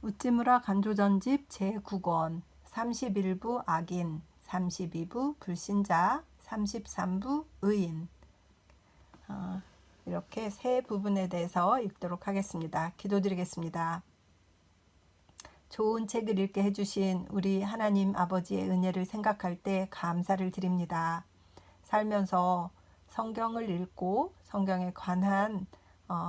우찌무라 간조전집 제9권 31부 악인, 32부 불신자, 33부 의인. 이렇게 세 부분에 대해서 읽도록 하겠습니다. 기도드리겠습니다. 좋은 책을 읽게 해주신 우리 하나님 아버지의 은혜를 생각할 때 감사를 드립니다. 살면서 성경을 읽고 성경에 관한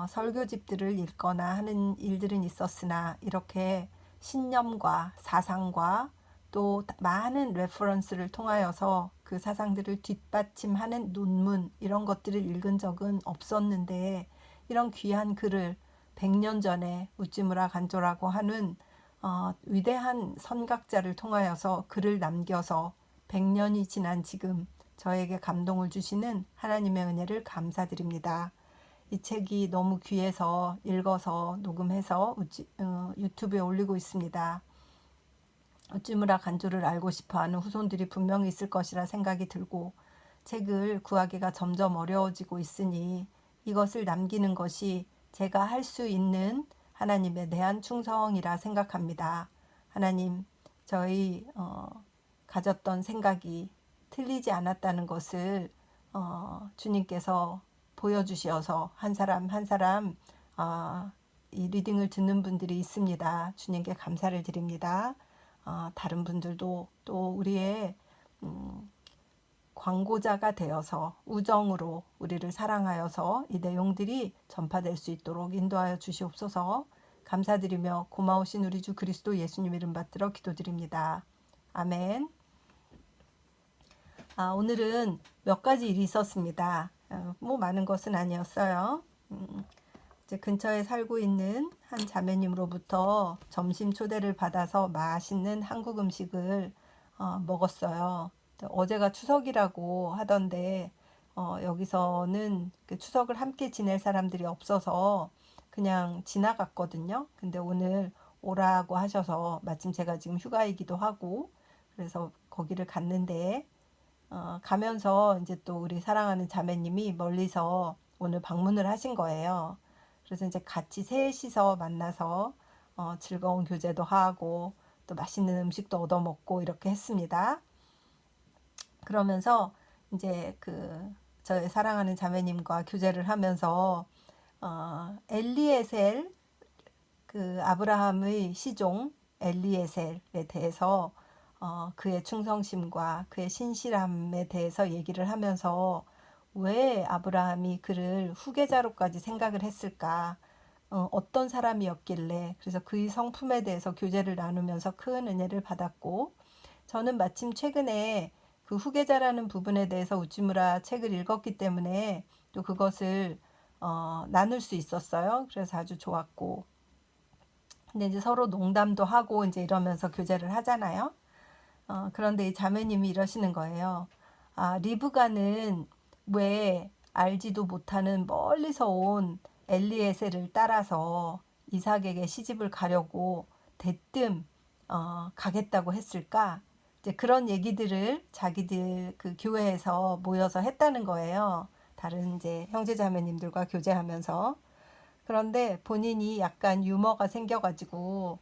설교집들을 읽거나 하는 일들은 있었으나 이렇게 신념과 사상과 또 많은 레퍼런스를 통하여서 그 사상들을 뒷받침하는 논문 이런 것들을 읽은 적은 없었는데, 이런 귀한 글을 100년 전에 우찌무라 간조라고 하는 위대한 선각자를 통하여서 글을 남겨서 100년이 지난 지금 저에게 감동을 주시는 하나님의 은혜를 감사드립니다. 이 책이 너무 귀해서 읽어서 녹음해서 유튜브에 올리고 있습니다. 우찌무라 간조를 알고 싶어하는 후손들이 분명히 있을 것이라 생각이 들고, 책을 구하기가 점점 어려워지고 있으니 이것을 남기는 것이 제가 할 수 있는 하나님에 대한 충성이라 생각합니다. 하나님, 저희 가졌던 생각이 틀리지 않았다는 것을 주님께서 보여주시어서 한 사람 한 사람 이 리딩을 듣는 분들이 있습니다. 주님께 감사를 드립니다. 다른 분들도 또 우리의 광고자가 되어서 우정으로 우리를 사랑하여서 이 내용들이 전파될 수 있도록 인도하여 주시옵소서. 감사드리며 고마우신 우리 주 그리스도 예수님 이름 받들어 기도드립니다. 아멘. 오늘은 몇 가지 일이 있었습니다. 뭐 많은 것은 아니었어요. 이제 근처에 살고 있는 한 자매님으로부터 점심 초대를 받아서 맛있는 한국 음식을 먹었어요. 어제가 추석이라고 하던데 여기서는 그 추석을 함께 지낼 사람들이 없어서 그냥 지나갔거든요. 근데 오늘 오라고 하셔서 마침 제가 지금 휴가이기도 하고 그래서 거기를 갔는데 가면서 이제 또 우리 사랑하는 자매님이 멀리서 오늘 방문을 하신 거예요. 그래서 이제 같이 셋이서 만나서 즐거운 교제도 하고 또 맛있는 음식도 얻어 먹고 이렇게 했습니다. 그러면서 이제 저의 사랑하는 자매님과 교제를 하면서 엘리에셀, 아브라함의 시종 엘리에셀에 대해서 그의 충성심과 그의 신실함에 대해서 얘기를 하면서 왜 아브라함이 그를 후계자로까지 생각을 했을까, 어떤 사람이었길래, 그래서 그의 성품에 대해서 교제를 나누면서 큰 은혜를 받았고, 저는 마침 최근에 그 후계자라는 부분에 대해서 우찌무라 책을 읽었기 때문에 또 그것을 나눌 수 있었어요. 그래서 아주 좋았고, 근데 이제 서로 농담도 하고 이제 이러면서 교제를 하잖아요. 그런데 이 자매님이 이러시는 거예요. 리브가는 왜 알지도 못하는 멀리서 온 엘리에셀을 따라서 이삭에게 시집을 가려고 대뜸 가겠다고 했을까? 이제 그런 얘기들을 자기들 그 교회에서 모여서 했다는 거예요. 다른 이제 형제자매님들과 교제하면서. 그런데 본인이 약간 유머가 생겨가지고,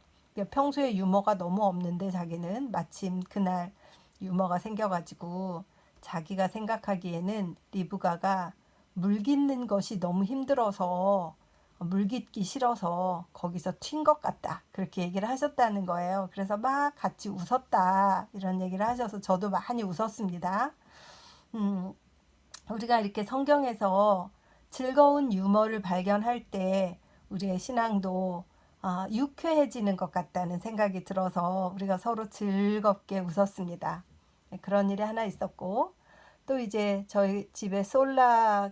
평소에 유머가 너무 없는데 자기는 마침 그날 유머가 생겨가지고 자기가 생각하기에는 리브가가 물 깃는 것이 너무 힘들어서, 물 깃기 싫어서 거기서 튄 것 같다, 그렇게 얘기를 하셨다는 거예요. 그래서 막 같이 웃었다 이런 얘기를 하셔서 저도 많이 웃었습니다. 우리가 이렇게 성경에서 즐거운 유머를 발견할 때 우리의 신앙도 유쾌해지는 것 같다는 생각이 들어서 우리가 서로 즐겁게 웃었습니다. 그런 일이 하나 있었고, 또 이제 저희 집에 솔라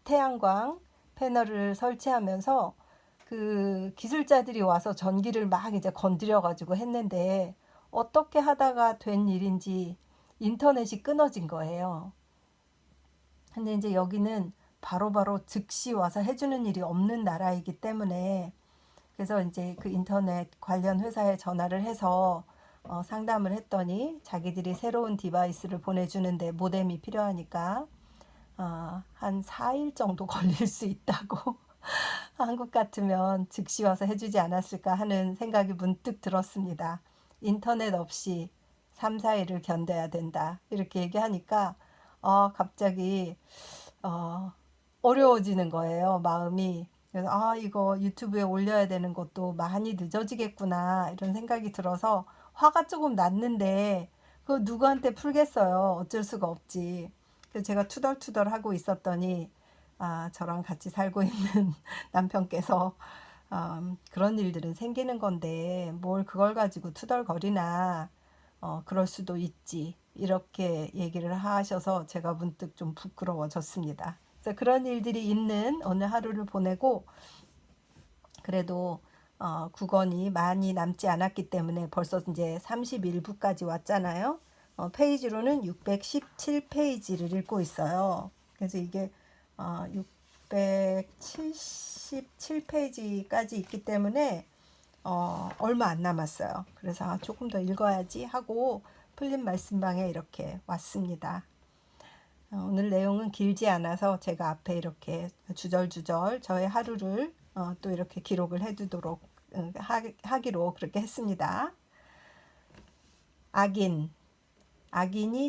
태양광 패널을 설치하면서 그 기술자들이 와서 전기를 막 이제 건드려 가지고 했는데, 어떻게 하다가 된 일인지 인터넷이 끊어진 거예요. 근데 이제 여기는 바로바로 즉시 와서 해주는 일이 없는 나라이기 때문에, 그래서 이제 그 인터넷 관련 회사에 전화를 해서 상담을 했더니 자기들이 새로운 디바이스를 보내주는데 모뎀이 필요하니까 한 4일 정도 걸릴 수 있다고 한국 같으면 즉시 와서 해주지 않았을까 하는 생각이 문득 들었습니다. 인터넷 없이 3, 4일을 견뎌야 된다. 이렇게 얘기하니까 갑자기 어, 어려워지는 거예요, 마음이. 그래서 이거 유튜브에 올려야 되는 것도 많이 늦어지겠구나 이런 생각이 들어서 화가 조금 났는데 그거 누구한테 풀겠어요. 어쩔 수가 없지. 그래서 제가 투덜투덜 하고 있었더니 저랑 같이 살고 있는 남편께서 그런 일들은 생기는 건데 뭘 그걸 가지고 투덜거리나 그럴 수도 있지. 이렇게 얘기를 하셔서 제가 문득 좀 부끄러워졌습니다. 그래서 그런 일들이 있는 오늘 하루를 보내고 그래도 국언이 많이 남지 않았기 때문에 벌써 이제 31부까지 왔잖아요. 페이지로는 617페이지를 읽고 있어요. 그래서 이게 677페이지까지 있기 때문에 얼마 안 남았어요. 그래서 조금 더 읽어야지 하고 풀린 말씀방에 이렇게 왔습니다. 오늘 내용은 길지 않아서 제가 앞에 이렇게 주절주절 저의 하루를 또 이렇게 기록을 해두도록 하기로 그렇게 했습니다. 악인이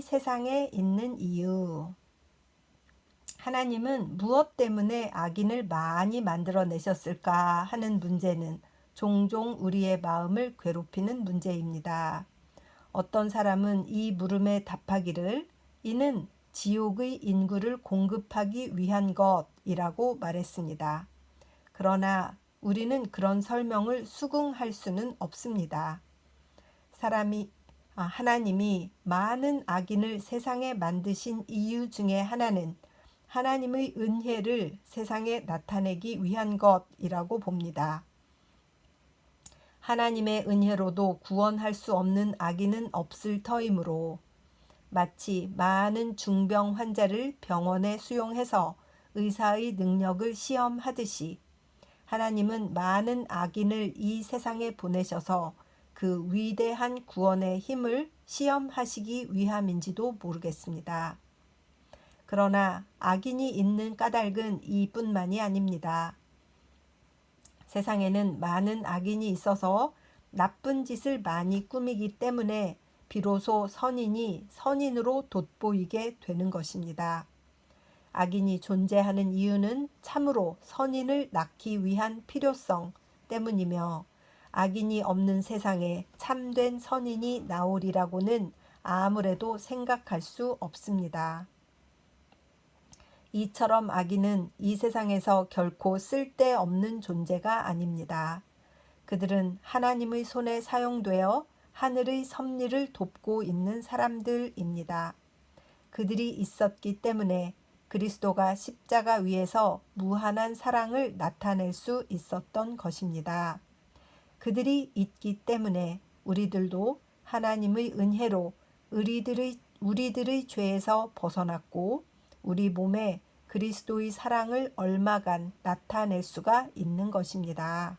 세상에 있는 이유. 하나님은 무엇 때문에 악인을 많이 만들어내셨을까 하는 문제는 종종 우리의 마음을 괴롭히는 문제입니다. 어떤 사람은 이 물음에 답하기를 이는 지옥의 인구를 공급하기 위한 것이라고 말했습니다. 그러나 우리는 그런 설명을 수긍할 수는 없습니다. 하나님이 많은 악인을 세상에 만드신 이유 중에 하나는 하나님의 은혜를 세상에 나타내기 위한 것이라고 봅니다. 하나님의 은혜로도 구원할 수 없는 악인은 없을 터이므로 마치 많은 중병 환자를 병원에 수용해서 의사의 능력을 시험하듯이 하나님은 많은 악인을 이 세상에 보내셔서 그 위대한 구원의 힘을 시험하시기 위함인지도 모르겠습니다. 그러나 악인이 있는 까닭은 이뿐만이 아닙니다. 세상에는 많은 악인이 있어서 나쁜 짓을 많이 꾸미기 때문에 비로소 선인이 선인으로 돋보이게 되는 것입니다. 악인이 존재하는 이유는 참으로 선인을 낳기 위한 필요성 때문이며 악인이 없는 세상에 참된 선인이 나오리라고는 아무래도 생각할 수 없습니다. 이처럼 악인은 이 세상에서 결코 쓸데없는 존재가 아닙니다. 그들은 하나님의 손에 사용되어 하늘의 섭리를 돕고 있는 사람들입니다. 그들이 있었기 때문에 그리스도가 십자가 위에서 무한한 사랑을 나타낼 수 있었던 것입니다. 그들이 있기 때문에 우리들도 하나님의 은혜로 우리들의 죄에서 벗어났고 우리 몸에 그리스도의 사랑을 얼마간 나타낼 수가 있는 것입니다.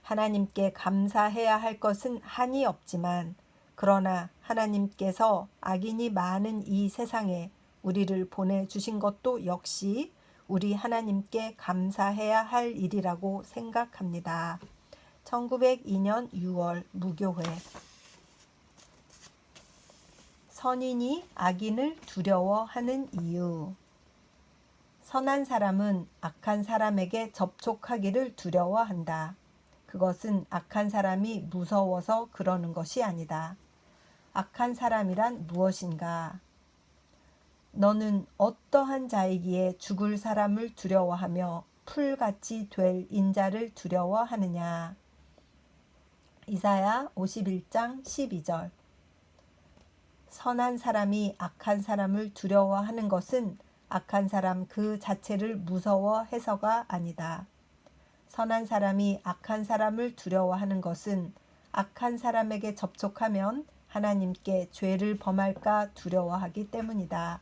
하나님께 감사해야 할 것은 한이 없지만 그러나 하나님께서 악인이 많은 이 세상에 우리를 보내주신 것도 역시 우리 하나님께 감사해야 할 일이라고 생각합니다. 1902년 6월 무교회. 선인이 악인을 두려워하는 이유. 선한 사람은 악한 사람에게 접촉하기를 두려워한다. 그것은 악한 사람이 무서워서 그러는 것이 아니다. 악한 사람이란 무엇인가? 너는 어떠한 자이기에 죽을 사람을 두려워하며 풀같이 될 인자를 두려워하느냐. 이사야 51장 12절. 선한 사람이 악한 사람을 두려워하는 것은 악한 사람 그 자체를 무서워해서가 아니다. 선한 사람이 악한 사람을 두려워하는 것은 악한 사람에게 접촉하면 하나님께 죄를 범할까 두려워하기 때문이다.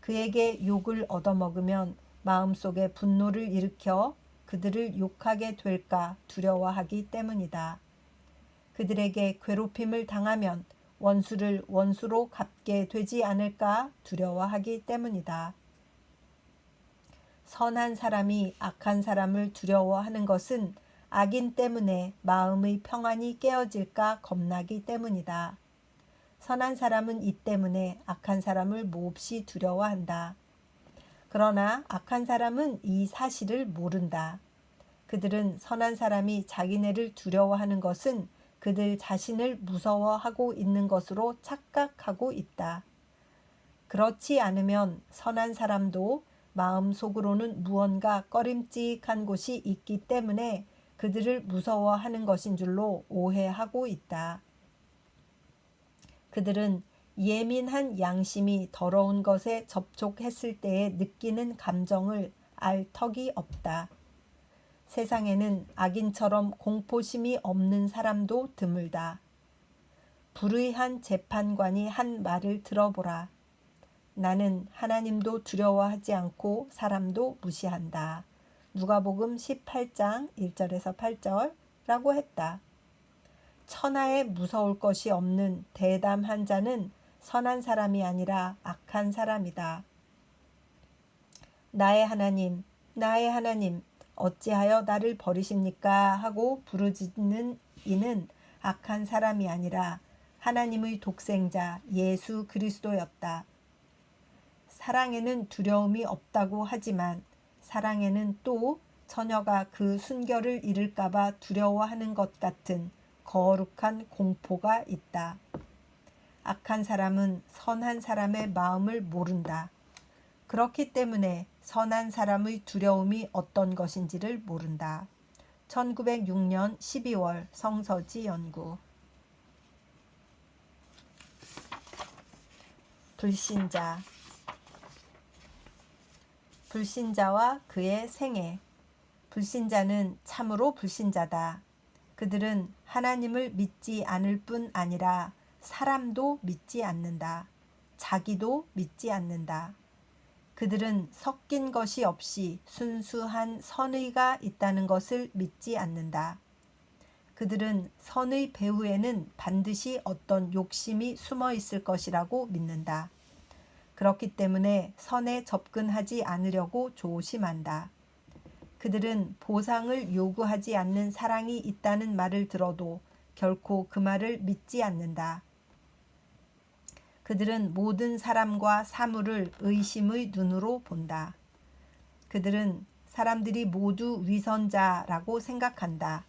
그에게 욕을 얻어먹으면 마음속에 분노를 일으켜 그들을 욕하게 될까 두려워하기 때문이다. 그들에게 괴롭힘을 당하면 원수를 원수로 갚게 되지 않을까 두려워하기 때문이다. 선한 사람이 악한 사람을 두려워하는 것은 악인 때문에 마음의 평안이 깨어질까 겁나기 때문이다. 선한 사람은 이 때문에 악한 사람을 몹시 두려워한다. 그러나 악한 사람은 이 사실을 모른다. 그들은 선한 사람이 자기네를 두려워하는 것은 그들 자신을 무서워하고 있는 것으로 착각하고 있다. 그렇지 않으면 선한 사람도 마음속으로는 무언가 꺼림칙한 곳이 있기 때문에 그들을 무서워하는 것인 줄로 오해하고 있다. 그들은 예민한 양심이 더러운 것에 접촉했을 때에 느끼는 감정을 알 턱이 없다. 세상에는 악인처럼 공포심이 없는 사람도 드물다. 불의한 재판관이 한 말을 들어보라. 나는 하나님도 두려워하지 않고 사람도 무시한다. 누가복음 18장 1절에서 8절라고 했다. 천하에 무서울 것이 없는 대담한 자는 선한 사람이 아니라 악한 사람이다. 나의 하나님, 나의 하나님, 어찌하여 나를 버리십니까? 하고 부르짖는 이는 악한 사람이 아니라 하나님의 독생자 예수 그리스도였다. 사랑에는 두려움이 없다고 하지만 사랑에는 또 처녀가 그 순결을 잃을까봐 두려워하는 것 같은 거룩한 공포가 있다. 악한 사람은 선한 사람의 마음을 모른다. 그렇기 때문에 선한 사람의 두려움이 어떤 것인지를 모른다. 1906년 12월 성서지 연구. 불신자. 불신자와 그의 생애. 불신자는 참으로 불신자다. 그들은 하나님을 믿지 않을 뿐 아니라 사람도 믿지 않는다. 자기도 믿지 않는다. 그들은 섞인 것이 없이 순수한 선의가 있다는 것을 믿지 않는다. 그들은 선의 배후에는 반드시 어떤 욕심이 숨어 있을 것이라고 믿는다. 그렇기 때문에 선에 접근하지 않으려고 조심한다. 그들은 보상을 요구하지 않는 사랑이 있다는 말을 들어도 결코 그 말을 믿지 않는다. 그들은 모든 사람과 사물을 의심의 눈으로 본다. 그들은 사람들이 모두 위선자라고 생각한다.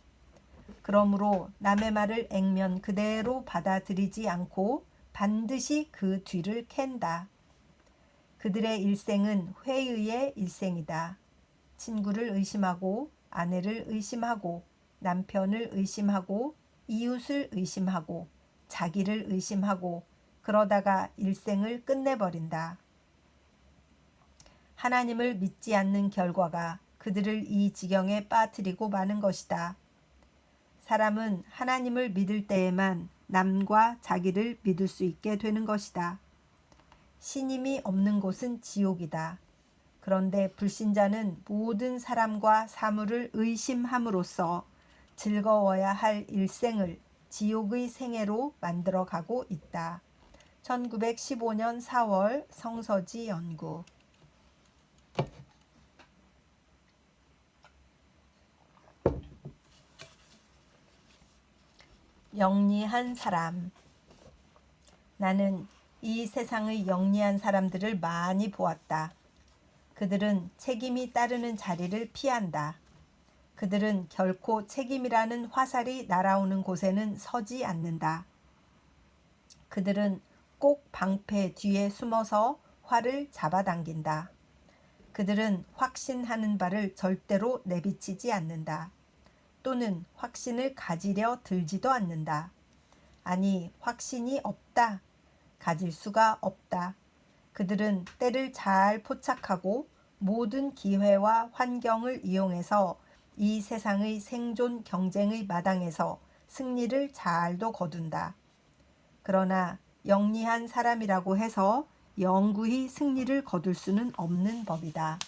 그러므로 남의 말을 액면 그대로 받아들이지 않고 반드시 그 뒤를 캔다. 그들의 일생은 회의의 일생이다. 친구를 의심하고 아내를 의심하고 남편을 의심하고 이웃을 의심하고 자기를 의심하고 그러다가 일생을 끝내버린다. 하나님을 믿지 않는 결과가 그들을 이 지경에 빠뜨리고 마는 것이다. 사람은 하나님을 믿을 때에만 남과 자기를 믿을 수 있게 되는 것이다. 신임이 없는 곳은 지옥이다. 그런데 불신자는 모든 사람과 사물을 의심함으로써 즐거워야 할 일생을 지옥의 생애로 만들어가고 있다. 1915년 4월 성서지 연구. 영리한 사람. 나는 이 세상의 영리한 사람들을 많이 보았다. 그들은 책임이 따르는 자리를 피한다. 그들은 결코 책임이라는 화살이 날아오는 곳에는 서지 않는다. 그들은 꼭 방패 뒤에 숨어서 활을 잡아당긴다. 그들은 확신하는 바를 절대로 내비치지 않는다. 또는 확신을 가지려 들지도 않는다. 아니, 확신이 없다. 가질 수가 없다. 그들은 때를 잘 포착하고 모든 기회와 환경을 이용해서 이 세상의 생존 경쟁의 마당에서 승리를 잘도 거둔다. 그러나 영리한 사람이라고 해서 영구히 승리를 거둘 수는 없는 법이다.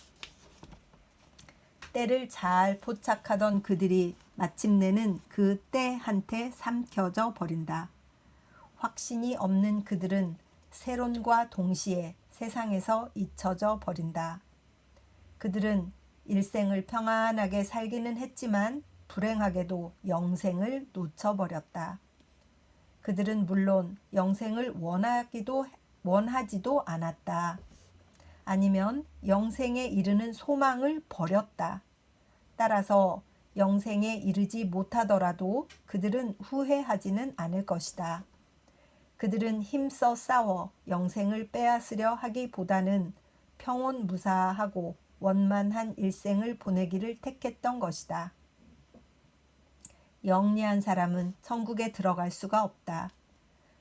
때를 잘 포착하던 그들이 마침내는 그 때한테 삼켜져 버린다. 확신이 없는 그들은 세론과 동시에 세상에서 잊혀져 버린다. 그들은 일생을 평안하게 살기는 했지만 불행하게도 영생을 놓쳐버렸다. 그들은 물론 영생을 원하지도 않았다. 아니면 영생에 이르는 소망을 버렸다. 따라서 영생에 이르지 못하더라도 그들은 후회하지는 않을 것이다. 그들은 힘써 싸워 영생을 빼앗으려 하기보다는 평온무사하고 원만한 일생을 보내기를 택했던 것이다. 영리한 사람은 천국에 들어갈 수가 없다.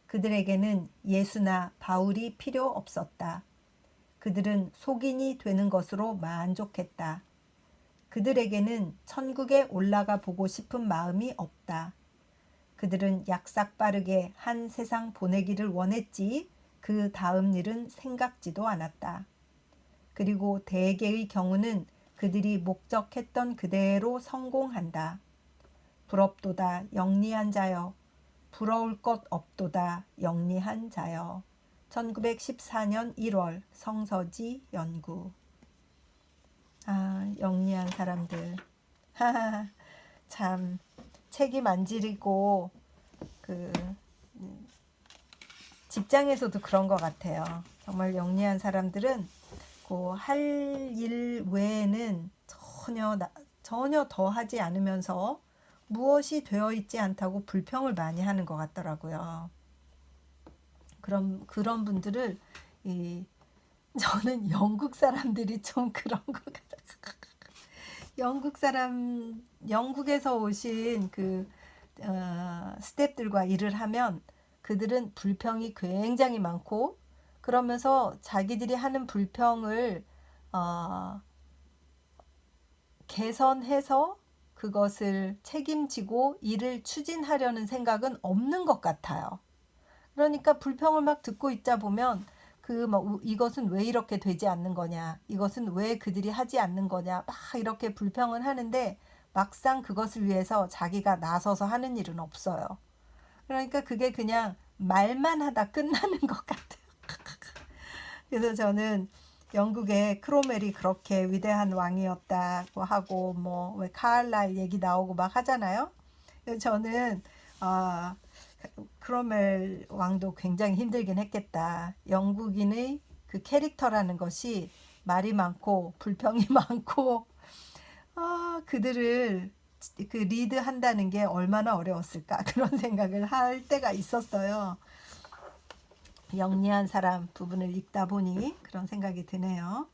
그들에게는 예수나 바울이 필요 없었다. 그들은 속인이 되는 것으로 만족했다. 그들에게는 천국에 올라가 보고 싶은 마음이 없다. 그들은 약삭빠르게 한 세상 보내기를 원했지 그 다음 일은 생각지도 않았다. 그리고 대개의 경우는 그들이 목적했던 그대로 성공한다. 부럽도다 영리한 자여, 부러울 것 없도다 영리한 자여. 1914년 1월 성서지 연구. 영리한 사람들. 참 책이 만지고 직장에서도 그런 것 같아요. 정말 영리한 사람들은 할 일 외에는 전혀 더 하지 않으면서 무엇이 되어 있지 않다고 불평을 많이 하는 것 같더라고요. 그런 분들을 저는 영국 사람들이 좀 그런 것 같아요. 영국에서 오신 스태프들과 일을 하면 그들은 불평이 굉장히 많고, 그러면서 자기들이 하는 불평을 개선해서 그것을 책임지고 일을 추진하려는 생각은 없는 것 같아요. 그러니까 불평을 막 듣고 있다 보면 이것은 왜 이렇게 되지 않는 거냐, 이것은 왜 그들이 하지 않는 거냐, 막 이렇게 불평을 하는데 막상 그것을 위해서 자기가 나서서 하는 일은 없어요. 그러니까 그게 그냥 말만 하다 끝나는 것 같아요. 그래서 저는 영국의 크로멜이 그렇게 위대한 왕이었다고 하고 왜 카를라일 얘기 나오고 막 하잖아요. 그래서 저는 크로멜 왕도 굉장히 힘들긴 했겠다. 영국인의 그 캐릭터라는 것이 말이 많고 불평이 많고 그들을 리드한다는 게 얼마나 어려웠을까, 그런 생각을 할 때가 있었어요. 영리한 사람 부분을 읽다 보니 그런 생각이 드네요.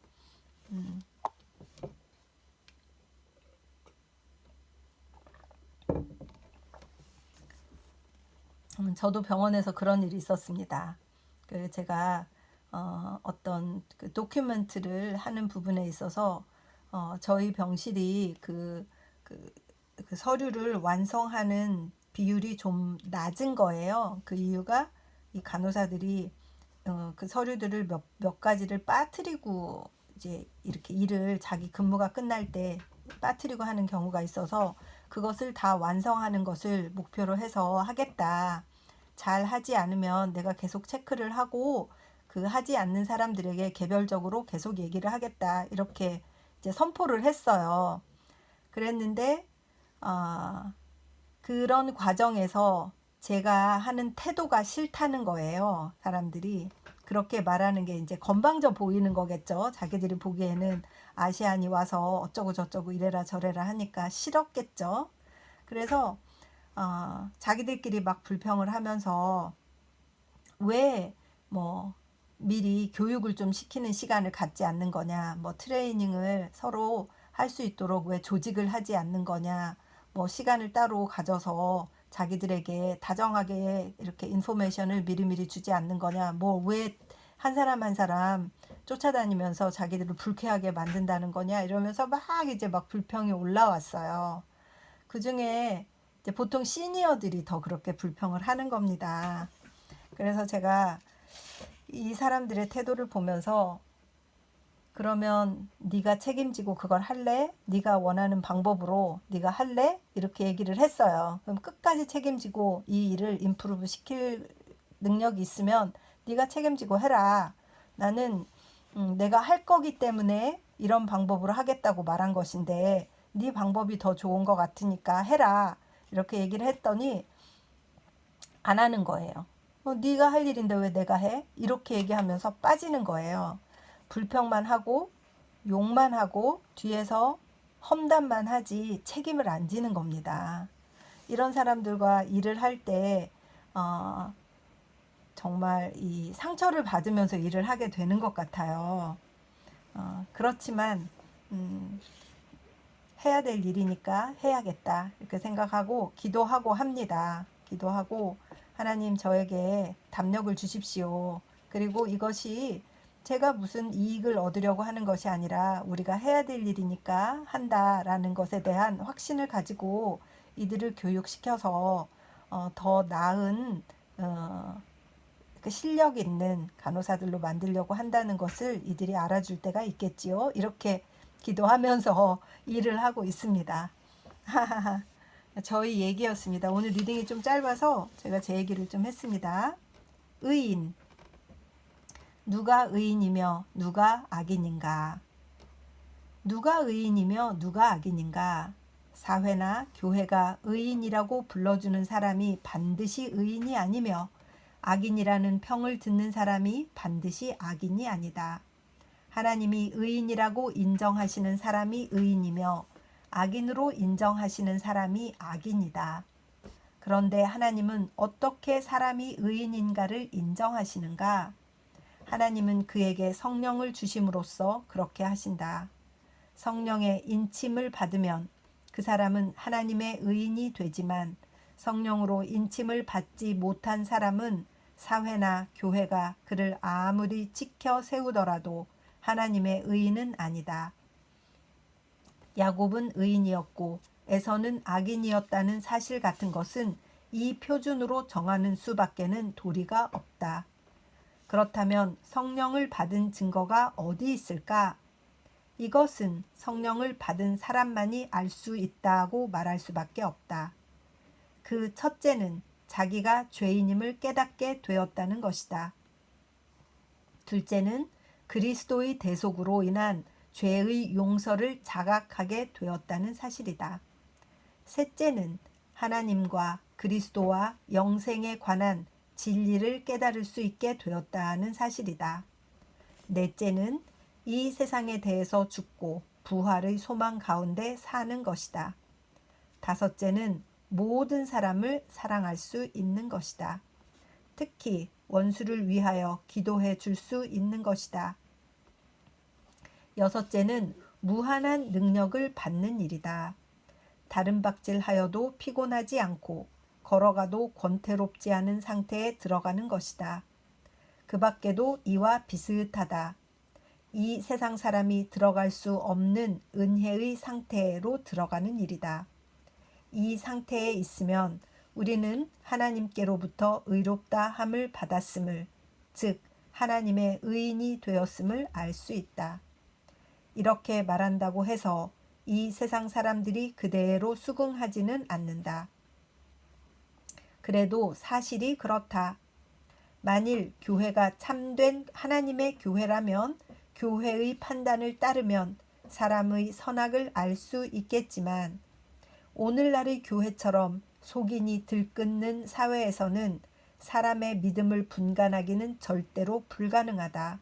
저도 병원에서 그런 일이 있었습니다. 제가 어떤 도큐멘트를 하는 부분에 있어서 저희 병실이 그 서류를 완성하는 비율이 좀 낮은 거예요. 그 이유가 이 간호사들이 그 서류들을 몇 가지를 빠뜨리고 이제 이렇게 일을 자기 근무가 끝날 때 빠뜨리고 하는 경우가 있어서 그것을 다 완성하는 것을 목표로 해서 하겠다. 잘 하지 않으면 내가 계속 체크를 하고 하지 않는 사람들에게 개별적으로 계속 얘기를 하겠다. 이렇게 이제 선포를 했어요. 그랬는데 그런 과정에서 제가 하는 태도가 싫다는 거예요. 사람들이 그렇게 말하는 게 이제 건방져 보이는 거겠죠. 자기들이 보기에는 아시안이 와서 어쩌고 저쩌고 이래라 저래라 하니까 싫었겠죠. 그래서 자기들끼리 막 불평을 하면서 왜 미리 교육을 좀 시키는 시간을 갖지 않는 거냐, 트레이닝을 서로 할 수 있도록 왜 조직을 하지 않는 거냐, 시간을 따로 가져서 자기들에게 다정하게 이렇게 인포메이션을 미리미리 주지 않는 거냐, 왜 한 사람 한 사람 쫓아다니면서 자기들을 불쾌하게 만든다는 거냐, 이러면서 막 불평이 올라왔어요. 그 중에 이제 보통 시니어들이 더 그렇게 불평을 하는 겁니다. 그래서 제가 이 사람들의 태도를 보면서, 그러면 네가 책임지고 그걸 할래? 네가 원하는 방법으로 네가 할래? 이렇게 얘기를 했어요. 그럼 끝까지 책임지고 이 일을 임프루브 시킬 능력이 있으면 네가 책임지고 해라. 나는 내가 할 거기 때문에 이런 방법으로 하겠다고 말한 것인데 네 방법이 더 좋은 것 같으니까 해라. 이렇게 얘기를 했더니 안 하는 거예요. 네가 할 일인데 왜 내가 해? 이렇게 얘기하면서 빠지는 거예요. 불평만 하고 욕만 하고 뒤에서 험담만 하지 책임을 안 지는 겁니다. 이런 사람들과 일을 할 때 정말 이 상처를 받으면서 일을 하게 되는 것 같아요. 그렇지만 해야 될 일이니까 해야겠다 이렇게 생각하고 기도하고 합니다. 기도하고 하나님 저에게 담력을 주십시오. 그리고 이것이 제가 무슨 이익을 얻으려고 하는 것이 아니라 우리가 해야 될 일이니까 한다라는 것에 대한 확신을 가지고 이들을 교육시켜서 더 나은 그 실력 있는 간호사들로 만들려고 한다는 것을 이들이 알아줄 때가 있겠지요. 이렇게 기도하면서 일을 하고 있습니다. 저희 얘기였습니다. 오늘 리딩이 좀 짧아서 제가 제 얘기를 좀 했습니다. 의인. 누가 의인이며 누가 악인인가? 누가 의인이며 누가 악인인가? 사회나 교회가 의인이라고 불러주는 사람이 반드시 의인이 아니며 악인이라는 평을 듣는 사람이 반드시 악인이 아니다. 하나님이 의인이라고 인정하시는 사람이 의인이며 악인으로 인정하시는 사람이 악인이다. 그런데 하나님은 어떻게 사람이 의인인가를 인정하시는가? 하나님은 그에게 성령을 주심으로써 그렇게 하신다. 성령의 인침을 받으면 그 사람은 하나님의 의인이 되지만 성령으로 인침을 받지 못한 사람은 사회나 교회가 그를 아무리 지켜 세우더라도 하나님의 의인은 아니다. 야곱은 의인이었고 에서는 악인이었다는 사실 같은 것은 이 표준으로 정하는 수밖에는 도리가 없다. 그렇다면 성령을 받은 증거가 어디 있을까? 이것은 성령을 받은 사람만이 알 수 있다고 말할 수밖에 없다. 그 첫째는 자기가 죄인임을 깨닫게 되었다는 것이다. 둘째는 그리스도의 대속으로 인한 죄의 용서를 자각하게 되었다는 사실이다. 셋째는 하나님과 그리스도와 영생에 관한 진리를 깨달을 수 있게 되었다는 사실이다. 넷째는 이 세상에 대해서 죽고 부활의 소망 가운데 사는 것이다. 다섯째는 모든 사람을 사랑할 수 있는 것이다. 특히 원수를 위하여 기도해 줄 수 있는 것이다. 여섯째는 무한한 능력을 받는 일이다. 다른 박질하여도 피곤하지 않고 걸어가도 권태롭지 않은 상태에 들어가는 것이다. 그 밖에도 이와 비슷하다. 이 세상 사람이 들어갈 수 없는 은혜의 상태로 들어가는 일이다. 이 상태에 있으면 우리는 하나님께로부터 의롭다 함을 받았음을, 즉 하나님의 의인이 되었음을 알 수 있다. 이렇게 말한다고 해서 이 세상 사람들이 그대로 수긍하지는 않는다. 그래도 사실이 그렇다. 만일 교회가 참된 하나님의 교회라면 교회의 판단을 따르면 사람의 선악을 알 수 있겠지만 오늘날의 교회처럼 속인이 들끓는 사회에서는 사람의 믿음을 분간하기는 절대로 불가능하다.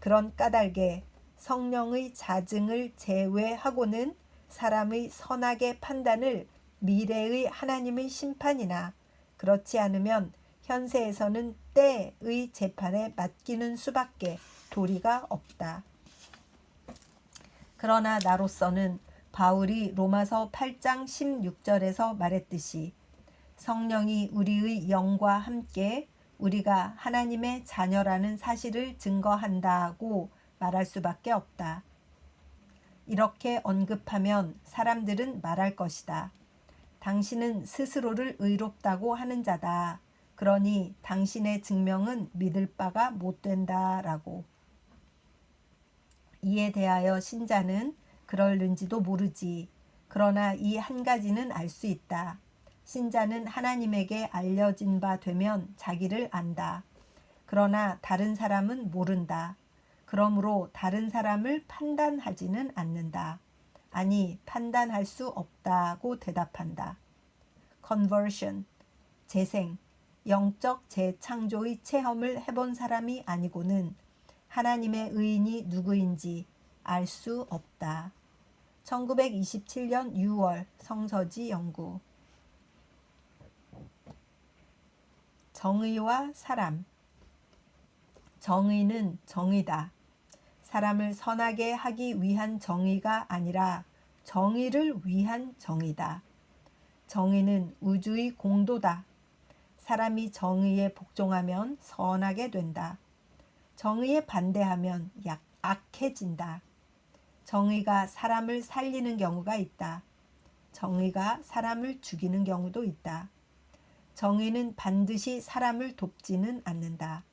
그런 까닭에 성령의 자증을 제외하고는 사람의 선악의 판단을 미래의 하나님의 심판이나 그렇지 않으면 현세에서는 때의 재판에 맡기는 수밖에 도리가 없다. 그러나 나로서는 바울이 로마서 8장 16절에서 말했듯이 성령이 우리의 영과 함께 우리가 하나님의 자녀라는 사실을 증거한다고 말할 수밖에 없다. 이렇게 언급하면 사람들은 말할 것이다. 당신은 스스로를 의롭다고 하는 자다. 그러니 당신의 증명은 믿을 바가 못 된다라고. 이에 대하여 신자는 그럴는지도 모르지. 그러나 이 한 가지는 알 수 있다. 신자는 하나님에게 알려진 바 되면 자기를 안다. 그러나 다른 사람은 모른다. 그러므로 다른 사람을 판단하지는 않는다. 아니, 판단할 수 없다고 대답한다. conversion, 재생, 영적 재창조의 체험을 해본 사람이 아니고는 하나님의 의인이 누구인지 알 수 없다. 1927년 6월 성서지 연구. 정의와 사람. 정의는 정의다. 사람을 선하게 하기 위한 정의가 아니라 정의를 위한 정의다. 정의는 우주의 공도다. 사람이 정의에 복종하면 선하게 된다. 정의에 반대하면 악해진다. 정의가 사람을 살리는 경우가 있다. 정의가 사람을 죽이는 경우도 있다. 정의는 반드시 사람을 돕지는 않는다.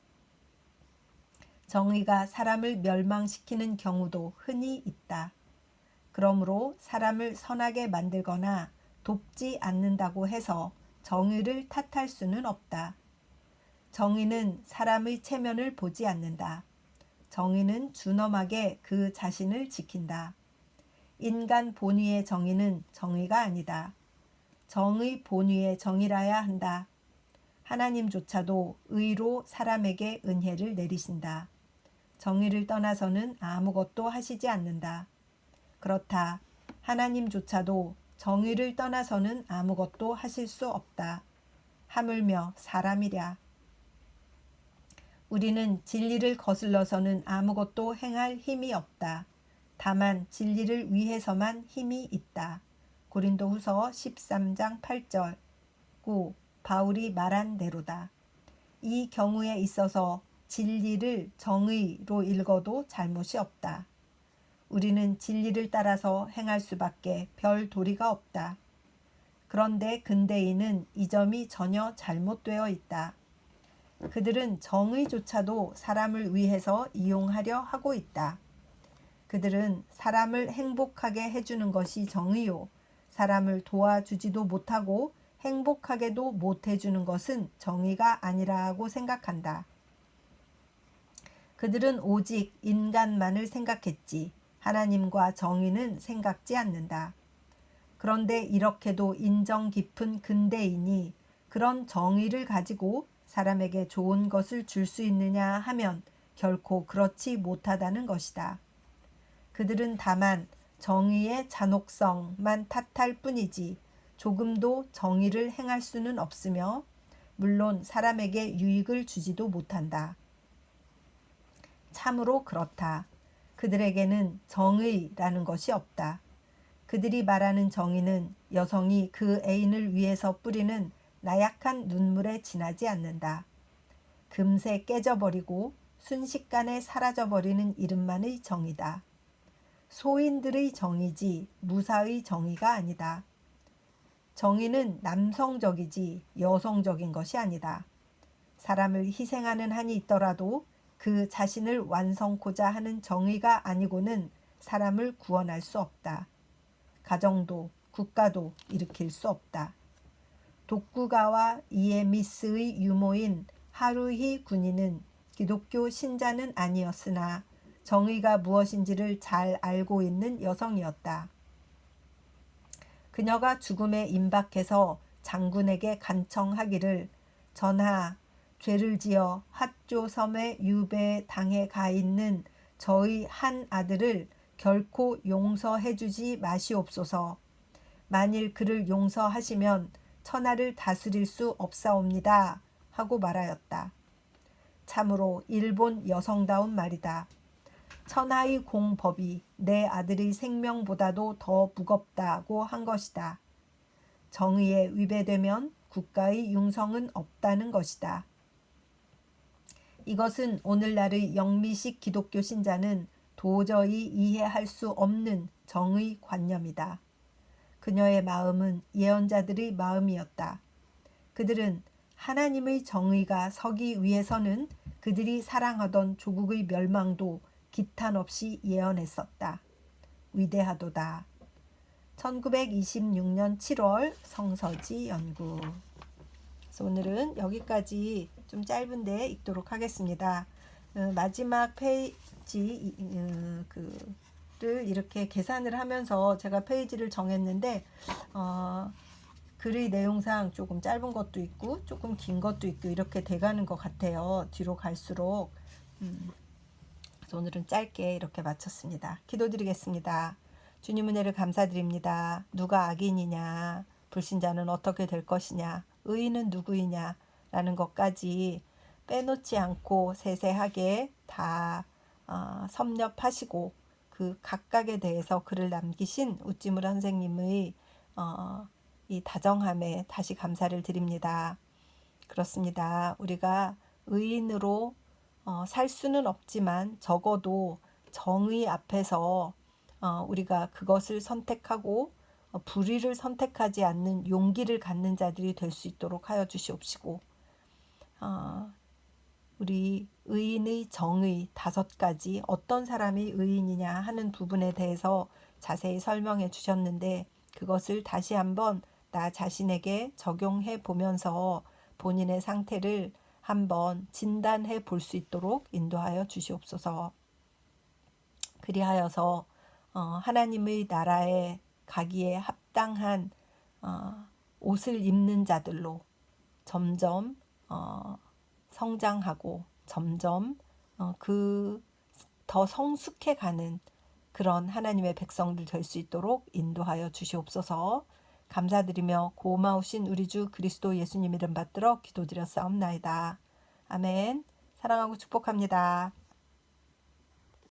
정의가 사람을 멸망시키는 경우도 흔히 있다. 그러므로 사람을 선하게 만들거나 돕지 않는다고 해서 정의를 탓할 수는 없다. 정의는 사람의 체면을 보지 않는다. 정의는 준엄하게 그 자신을 지킨다. 인간 본위의 정의는 정의가 아니다. 정의 본위의 정의라야 한다. 하나님조차도 의로 사람에게 은혜를 내리신다. 정의를 떠나서는 아무것도 하시지 않는다. 그렇다. 하나님조차도 정의를 떠나서는 아무것도 하실 수 없다. 하물며 사람이랴. 우리는 진리를 거슬러서는 아무것도 행할 힘이 없다. 다만 진리를 위해서만 힘이 있다. 고린도후서 13장 8절. 9. 바울이 말한 대로다. 이 경우에 있어서 진리를 정의로 읽어도 잘못이 없다. 우리는 진리를 따라서 행할 수밖에 별 도리가 없다. 그런데 근대인은 이 점이 전혀 잘못되어 있다. 그들은 정의조차도 사람을 위해서 이용하려 하고 있다. 그들은 사람을 행복하게 해주는 것이 정의요. 사람을 도와주지도 못하고 행복하게도 못해주는 것은 정의가 아니라고 생각한다. 그들은 오직 인간만을 생각했지 하나님과 정의는 생각지 않는다. 그런데 이렇게도 인정 깊은 근대인이 그런 정의를 가지고 사람에게 좋은 것을 줄 수 있느냐 하면 결코 그렇지 못하다는 것이다. 그들은 다만 정의의 잔혹성만 탓할 뿐이지 조금도 정의를 행할 수는 없으며 물론 사람에게 유익을 주지도 못한다. 참으로 그렇다. 그들에게는 정의라는 것이 없다. 그들이 말하는 정의는 여성이 그 애인을 위해서 뿌리는 나약한 눈물에 지나지 않는다. 금세 깨져버리고 순식간에 사라져버리는 이름만의 정의다. 소인들의 정의지 무사의 정의가 아니다. 정의는 남성적이지 여성적인 것이 아니다. 사람을 희생하는 한이 있더라도 그 자신을 완성코자 하는 정의가 아니고는 사람을 구원할 수 없다. 가정도 국가도 일으킬 수 없다. 독구가와 이에미스의 유모인 하루히 군인은 기독교 신자는 아니었으나 정의가 무엇인지를 잘 알고 있는 여성이었다. 그녀가 죽음에 임박해서 장군에게 간청하기를 전하, 죄를 지어 핫조 섬에 유배당해 가 있는 저의 한 아들을 결코 용서해 주지 마시옵소서. 만일 그를 용서하시면 천하를 다스릴 수 없사옵니다. 하고 말하였다. 참으로 일본 여성다운 말이다. 천하의 공법이 내 아들의 생명보다도 더 무겁다고 한 것이다. 정의에 위배되면 국가의 융성은 없다는 것이다. 이것은 오늘날의 영미식 기독교 신자는 도저히 이해할 수 없는 정의 관념이다. 그녀의 마음은 예언자들의 마음이었다. 그들은 하나님의 정의가 서기 위해서는 그들이 사랑하던 조국의 멸망도 기탄 없이 예언했었다. 위대하도다. 1926년 7월 성서지 연구. 그래서 오늘은 여기까지 좀 짧은데 읽도록 하겠습니다. 마지막 페이지 그를 이렇게 계산을 하면서 제가 페이지를 정했는데 글의 내용상 조금 짧은 것도 있고 조금 긴 것도 있고 이렇게 돼가는 것 같아요. 뒤로 갈수록. 그래서 오늘은 짧게 이렇게 마쳤습니다. 기도드리겠습니다. 주님 은혜를 감사드립니다. 누가 악인이냐, 불신자는 어떻게 될 것이냐, 의인은 누구이냐 라는 것까지 빼놓지 않고 세세하게 다 섭렵하시고 그 각각에 대해서 글을 남기신 우찌무라 선생님의 이 다정함에 다시 감사를 드립니다. 그렇습니다. 우리가 의인으로 살 수는 없지만 적어도 정의 앞에서 우리가 그것을 선택하고 불의를 선택하지 않는 용기를 갖는 자들이 될 수 있도록 하여 주시옵시고 우리 의인의 정의 5가지 어떤 사람이 의인이냐 하는 부분에 대해서 자세히 설명해 주셨는데 그것을 다시 한번 나 자신에게 적용해 보면서 본인의 상태를 한번 진단해 볼 수 있도록 인도하여 주시옵소서. 그리하여서 하나님의 나라에 가기에 합당한 옷을 입는 자들로 점점 성장하고 점점 더 성숙해 가는 그런 하나님의 백성들 될 수 있도록 인도하여 주시옵소서. 감사드리며 고마우신 우리 주 그리스도 예수님 이름 받들어 기도드렸사옵나이다. 아멘. 사랑하고 축복합니다.